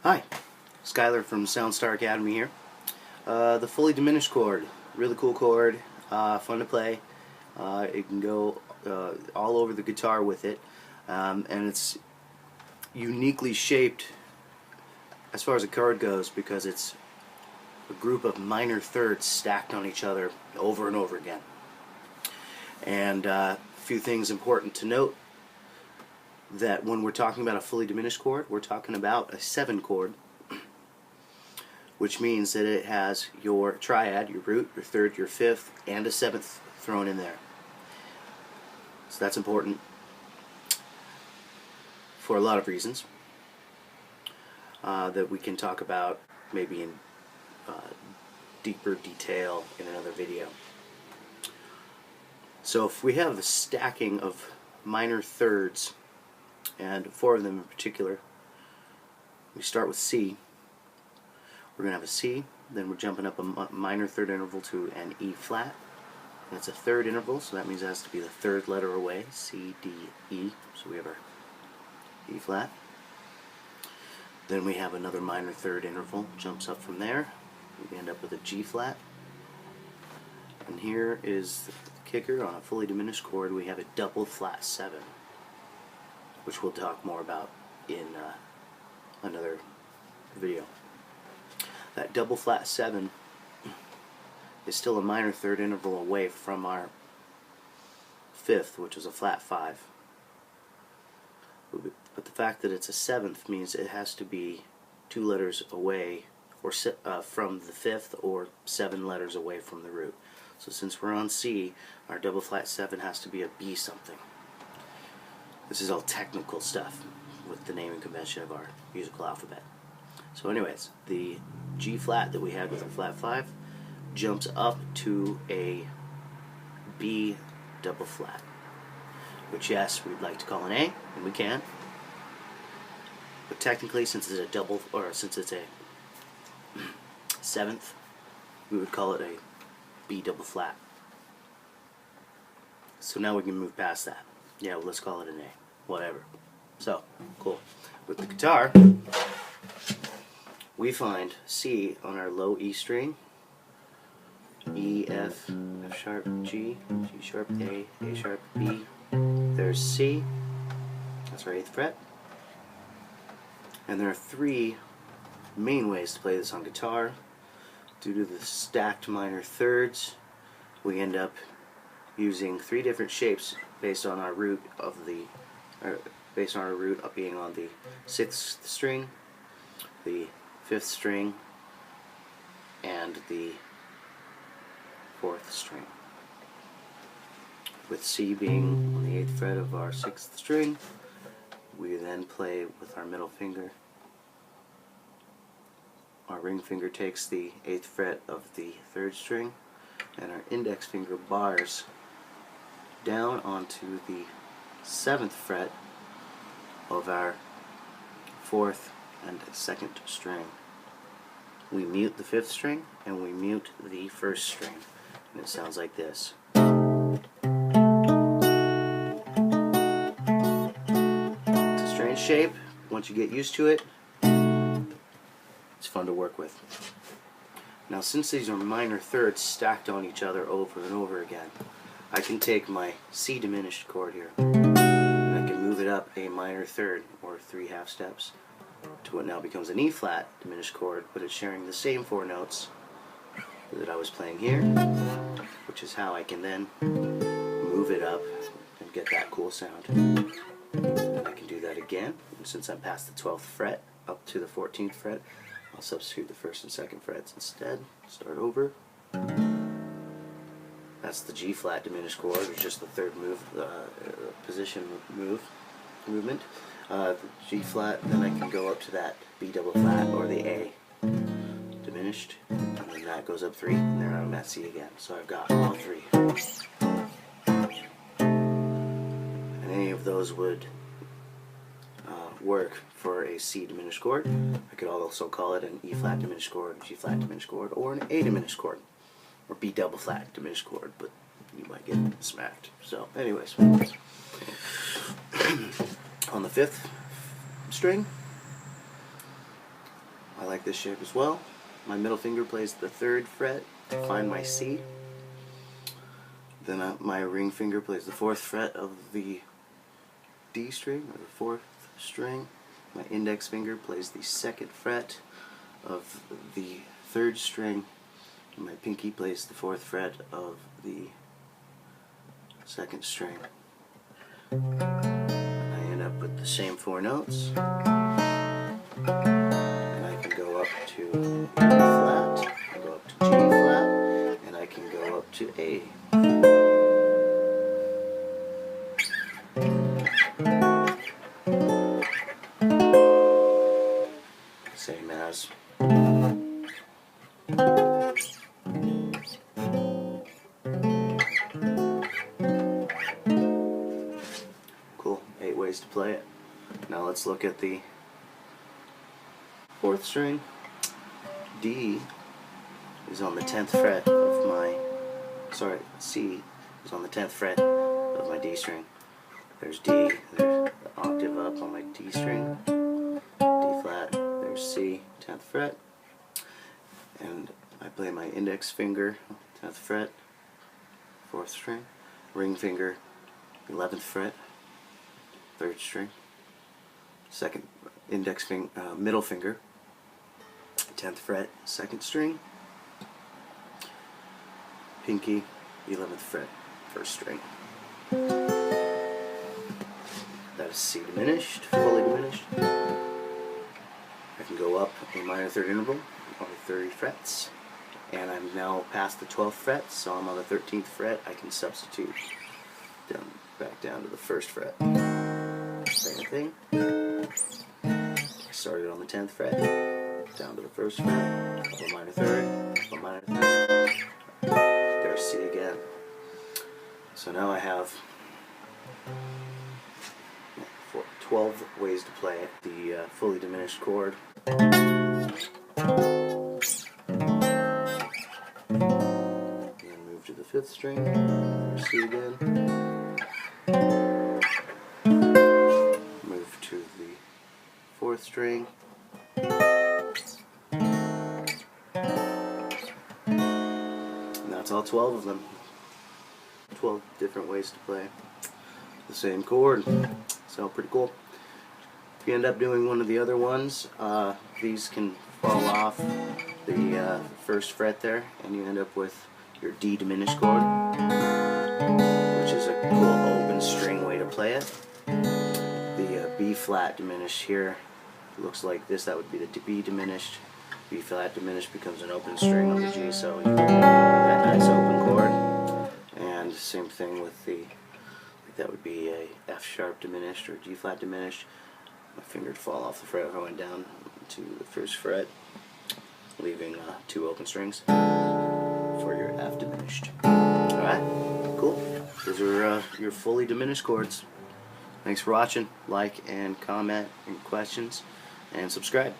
Hi, Skylar from Soundstar Academy here. The fully diminished chord, really cool chord, fun to play. It can go all over the guitar with it, and it's uniquely shaped as far as the chord goes because it's a group of minor thirds stacked on each other over and over again. And a few things important to note, that when we're talking about a fully diminished chord, we're talking about a 7 chord, which means that it has your triad, your root, your third, your fifth, and a 7th thrown in there. So that's important for a lot of reasons that we can talk about maybe in deeper detail in another video. So if we have the stacking of minor thirds, and 4 of them in particular, we start with C. We're going to have a C, then we're jumping up a minor third interval to an E flat. That's a third interval, so that means it has to be the third letter away, C, D, E. So we have our E flat. Then we have another minor third interval, jumps up from there. We end up with a G flat. And here is the kicker: on a fully diminished chord, we have a double flat 7, which we'll talk more about in another video. That double flat 7 is still a minor third interval away from our fifth, which is a flat 5. But the fact that it's a 7th means it has to be 2 letters away or from the fifth, or 7 letters away from the root. So since we're on C, our double flat 7 has to be a B something. This is all technical stuff with the naming convention of our musical alphabet. So anyways, the G flat that we had with our flat 5 jumps up to a B double flat, which, yes, we'd like to call an A, and we can. But technically, since it's a double, or since it's a 7th, we would call it a B double flat. So now we can move past that. Yeah, well, let's call it an A. Whatever. So, cool. With the guitar, we find C on our low E string, E, F, F sharp, G, G sharp, A sharp, B. There's C. That's our 8th fret. And there are 3 main ways to play this on guitar. Due to the stacked minor thirds, we end up using 3 different shapes based on our root of the being on the 6th string, the 5th string, and the 4th string. With C being on the 8th fret of our 6th string, we then play with our middle finger. Our ring finger takes the 8th fret of the 3rd string, and our index finger bars down onto the 7th fret of our 4th and 2nd string. We mute the 5th string and we mute the 1st string, and it sounds like this. It's a strange shape. Once you get used to it, it's fun to work with. Now, since these are minor thirds stacked on each other over and over again, I can take my C diminished chord here, and I can move it up a minor third, or 3 half steps, to what now becomes an E flat diminished chord, but it's sharing the same 4 notes that I was playing here, which is how I can then move it up and get that cool sound. And I can do that again, and since I'm past the 12th fret up to the 14th fret, I'll substitute the 1st and 2nd frets instead. Start over. That's the G flat diminished chord, which is just the 3rd movement. The G flat, then I can go up to that B double flat, or the A diminished, and then that goes up 3, and there I'm at C again. So I've got all 3. And any of those would work for a C diminished chord. I could also call it an E flat diminished chord, G flat diminished chord, or an A diminished chord, or B double flat diminished chord, but you might get smacked. So anyways, on the 5th string, like this shape as well. My middle finger plays the 3rd fret to find my C. Then my ring finger plays the 4th fret of the D string, or the 4th string. My index finger plays the 2nd fret of the 3rd string. And my pinky plays the 4th fret of the 2nd string. I end up with the same 4 notes. And I can go up to E flat, I can go up to G flat, and I can go up to A. Same as. Cool, 8 ways to play it. Now let's look at the 4th string. D is on the 10th fret of my, C is on the 10th fret of my D string. There's D, there's the octave up on my D string, D flat, there's C, 10th fret, and I play my index finger, 10th fret, 4th string, ring finger, 11th fret, 3rd string, second index finger, middle finger, 10th fret, 2nd string, pinky, 11th fret, 1st string. That is C diminished, fully diminished. I can go up a minor 3rd interval, only 30 frets, and I'm now past the 12th fret, so I'm on the 13th fret. I can substitute back down to the 1st fret. Same thing. I started on the 10th fret, down to the 1st fret, up a minor 3rd, up a minor 3rd. There's C again. So now I have 12 ways to play it, the fully diminished chord. And move to the 5th string, C again. Move to the 4th string. And that's all 12 of them. 12 different ways to play the same chord. So pretty cool. If you end up doing one of the other ones, these can fall off the 1st fret there, and you end up with your D diminished chord, which is a cool open string way to play it. The B flat diminished here looks like this. That would be the B diminished. B flat diminished becomes an open string on the G, so you get that nice open chord. And same thing with the, that would be a F sharp diminished or G flat diminished. My finger would fall off the fret if I went down to the 1st fret, leaving 2 open strings for your F diminished. Alright, cool. Those are your fully diminished chords. Thanks for watching. Like and comment and questions, and subscribe.